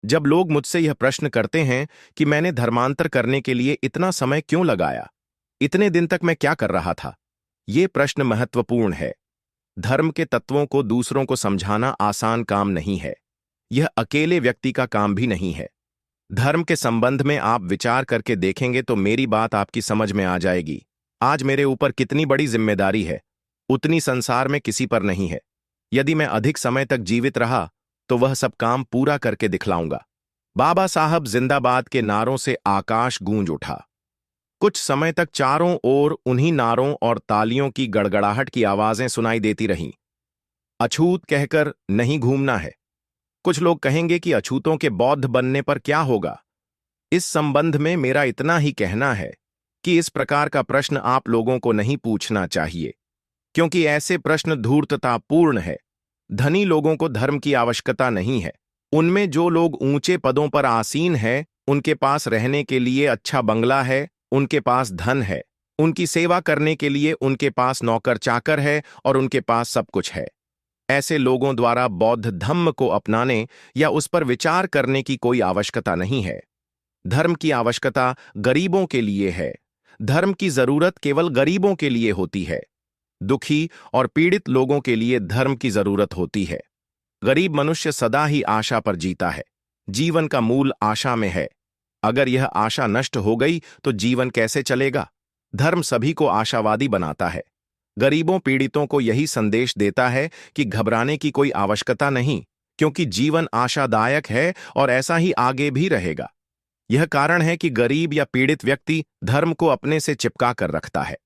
जब लोग मुझसे यह प्रश्न करते हैं कि मैंने धर्मांतर करने के लिए इतना समय क्यों लगाया, इतने दिन तक मैं क्या कर रहा था, ये प्रश्न महत्वपूर्ण है। धर्म के तत्वों को दूसरों को समझाना आसान काम नहीं है। यह अकेले व्यक्ति का काम भी नहीं है। धर्म के संबंध में आप विचार करके देखेंगे तो मेरी बात आपकी समझ में आ जाएगी। आज मेरे ऊपर कितनी बड़ी जिम्मेदारी है, उतनी संसार में किसी पर नहीं है। यदि मैं अधिक समय तक जीवित रहा तो वह सब काम पूरा करके दिखलाऊंगा। बाबा साहब जिंदाबाद के नारों से आकाश गूंज उठा। कुछ समय तक चारों ओर उन्हीं नारों और तालियों की गड़गड़ाहट की आवाजें सुनाई देती रहीं। अछूत कहकर नहीं घूमना है। कुछ लोग कहेंगे कि अछूतों के बौद्ध बनने पर क्या होगा। इस संबंध में मेरा इतना ही कहना है कि इस प्रकार का प्रश्न आप लोगों को नहीं पूछना चाहिए, क्योंकि ऐसे प्रश्न धूर्ततापूर्ण है। धनी लोगों को धर्म की आवश्यकता नहीं है। उनमें जो लोग ऊंचे पदों पर आसीन हैं, उनके पास रहने के लिए अच्छा बंगला है, उनके पास धन है, उनकी सेवा करने के लिए उनके पास नौकर चाकर है और उनके पास सब कुछ है। ऐसे लोगों द्वारा बौद्ध धम्म को अपनाने या उस पर विचार करने की कोई आवश्यकता नहीं है। धर्म की आवश्यकता गरीबों के लिए है। धर्म की जरूरत केवल गरीबों के लिए होती है। दुखी और पीड़ित लोगों के लिए धर्म की जरूरत होती है। गरीब मनुष्य सदा ही आशा पर जीता है। जीवन का मूल आशा में है। अगर यह आशा नष्ट हो गई तो जीवन कैसे चलेगा। धर्म सभी को आशावादी बनाता है। गरीबों पीड़ितों को यही संदेश देता है कि घबराने की कोई आवश्यकता नहीं, क्योंकि जीवन आशादायक है और ऐसा ही आगे भी रहेगा। यह कारण है कि गरीब या पीड़ित व्यक्ति धर्म को अपने से चिपका कर रखता है।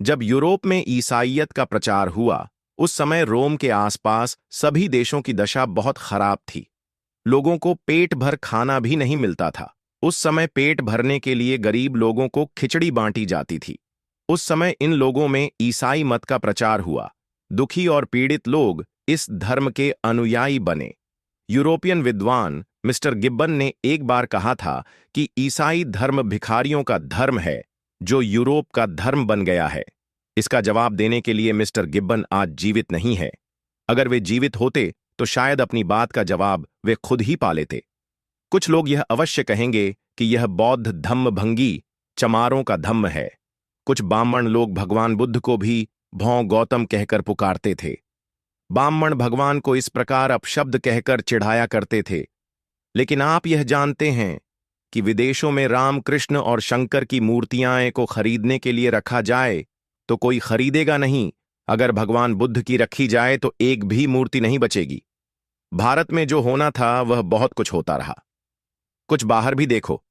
जब यूरोप में ईसाईयत का प्रचार हुआ, उस समय रोम के आसपास सभी देशों की दशा बहुत खराब थी। लोगों को पेट भर खाना भी नहीं मिलता था। उस समय पेट भरने के लिए गरीब लोगों को खिचड़ी बांटी जाती थी। उस समय इन लोगों में ईसाई मत का प्रचार हुआ। दुखी और पीड़ित लोग इस धर्म के अनुयायी बने। यूरोपियन विद्वान मिस्टर गिब्बन ने एक बार कहा था कि ईसाई धर्म भिखारियों का धर्म है, जो यूरोप का धर्म बन गया है। इसका जवाब देने के लिए मिस्टर गिब्बन आज जीवित नहीं है। अगर वे जीवित होते तो शायद अपनी बात का जवाब वे खुद ही पा लेते। कुछ लोग यह अवश्य कहेंगे कि यह बौद्ध धम्म भंगी चमारों का धम्म है। कुछ ब्राह्मण लोग भगवान बुद्ध को भी भौं गौतम कहकर पुकारते थे। ब्राह्मण भगवान को इस प्रकार अपशब्द कहकर चिढ़ाया करते थे। लेकिन आप यह जानते हैं कि विदेशों में राम कृष्ण और शंकर की मूर्तियां को खरीदने के लिए रखा जाए तो कोई खरीदेगा नहीं। अगर भगवान बुद्ध की रखी जाए तो एक भी मूर्ति नहीं बचेगी। भारत में जो होना था वह बहुत कुछ होता रहा। कुछ बाहर भी देखो।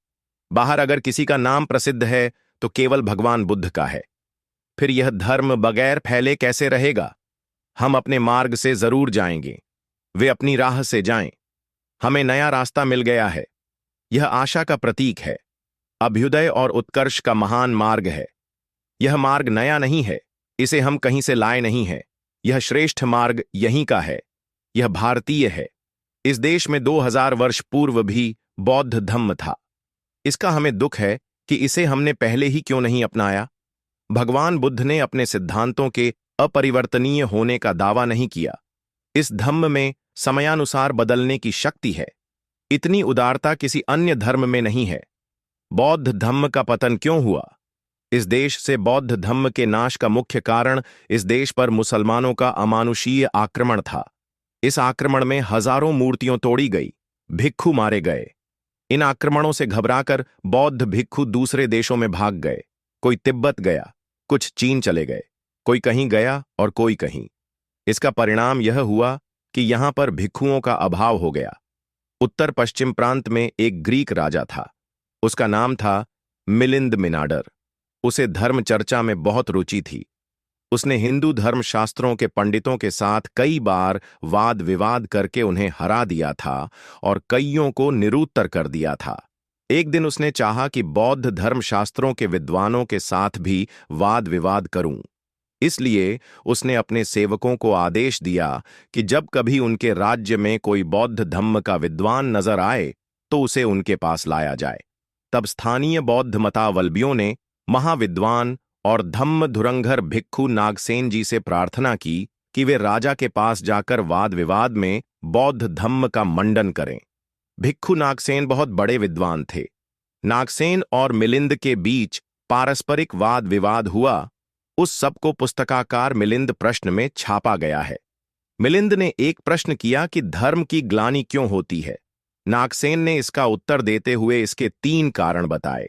बाहर अगर किसी का नाम प्रसिद्ध है तो केवल भगवान बुद्ध का है। फिर यह धर्म बगैर फैले कैसे रहेगा। हम अपने मार्ग से जरूर जाएंगे। वे अपनी राह से जाएं। हमें नया रास्ता मिल गया है। यह आशा का प्रतीक है। अभ्युदय और उत्कर्ष का महान मार्ग है। यह मार्ग नया नहीं है। इसे हम कहीं से लाए नहीं हैं। यह श्रेष्ठ मार्ग यहीं का है। यह भारतीय है। इस देश में 2000 वर्ष पूर्व भी बौद्ध धम्म था। इसका हमें दुख है कि इसे हमने पहले ही क्यों नहीं अपनाया। भगवान बुद्ध ने अपने सिद्धांतों के अपरिवर्तनीय होने का दावा नहीं किया। इस धम्म में समयानुसार बदलने की शक्ति है। इतनी उदारता किसी अन्य धर्म में नहीं है। बौद्ध धम्म का पतन क्यों हुआ। इस देश से बौद्ध धम्म के नाश का मुख्य कारण इस देश पर मुसलमानों का अमानुषीय आक्रमण था। इस आक्रमण में हजारों मूर्तियां तोड़ी गई, भिक्षु मारे गए। इन आक्रमणों से घबराकर बौद्ध भिक्षु दूसरे देशों में भाग गए। कोई तिब्बत गया, कुछ चीन चले गए, कोई कहीं गया और कोई कहीं। इसका परिणाम यह हुआ कि यहां पर भिक्षुओं का अभाव हो गया। उत्तर पश्चिम प्रांत में एक ग्रीक राजा था। उसका नाम था मिलिंद मिनाडर। उसे धर्म चर्चा में बहुत रुचि थी। उसने हिंदू धर्मशास्त्रों के पंडितों के साथ कई बार वाद विवाद करके उन्हें हरा दिया था और कईयों को निरुत्तर कर दिया था। एक दिन उसने चाहा कि बौद्ध धर्मशास्त्रों के विद्वानों के साथ भी वाद विवाद करूं। इसलिए उसने अपने सेवकों को आदेश दिया कि जब कभी उनके राज्य में कोई बौद्ध धम्म का विद्वान नजर आए तो उसे उनके पास लाया जाए। तब स्थानीय बौद्ध मतावलंबियों ने महाविद्वान और धम्म धुरंधर भिक्षु नागसेन जी से प्रार्थना की कि वे राजा के पास जाकर वाद विवाद में बौद्ध धम्म का मंडन करें। भिक्खु नागसेन बहुत बड़े विद्वान थे। नागसेन और मिलिंद के बीच पारस्परिक वाद विवाद हुआ। उस सब को पुस्तकाकार मिलिंद प्रश्न में छापा गया है। मिलिंद ने एक प्रश्न किया कि धर्म की ग्लानि क्यों होती है। नागसेन ने इसका उत्तर देते हुए इसके 3 कारण बताए।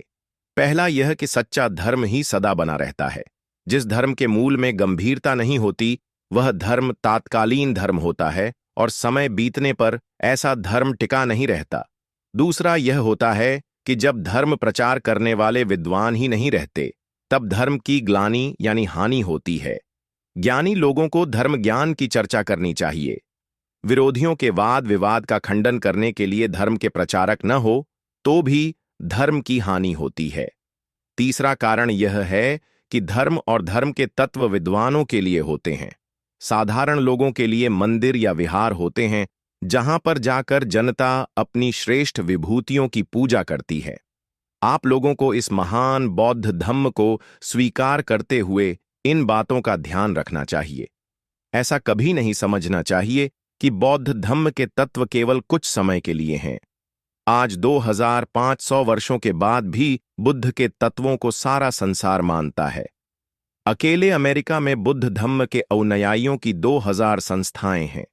पहला यह कि सच्चा धर्म ही सदा बना रहता है। जिस धर्म के मूल में गंभीरता नहीं होती, वह धर्म तात्कालीन धर्म होता है और समय बीतने पर ऐसा धर्म टिका नहीं रहता। दूसरा यह होता है कि जब धर्म प्रचार करने वाले विद्वान ही नहीं रहते, तब धर्म की ग्लानि यानी हानि होती है। ज्ञानी लोगों को धर्म ज्ञान की चर्चा करनी चाहिए। विरोधियों के वाद विवाद का खंडन करने के लिए धर्म के प्रचारक न हो तो भी धर्म की हानि होती है। तीसरा कारण यह है कि धर्म और धर्म के तत्व विद्वानों के लिए होते हैं। साधारण लोगों के लिए मंदिर या विहार होते हैं, जहां पर जाकर जनता अपनी श्रेष्ठ विभूतियों की पूजा करती है। आप लोगों को इस महान बौद्ध धम्म को स्वीकार करते हुए इन बातों का ध्यान रखना चाहिए। ऐसा कभी नहीं समझना चाहिए कि बौद्ध धम्म के तत्व केवल कुछ समय के लिए हैं। आज 2500 वर्षों के बाद भी बुद्ध के तत्वों को सारा संसार मानता है। अकेले अमेरिका में बुद्ध धम्म के अनुयायियों की 2000 संस्थाएं हैं।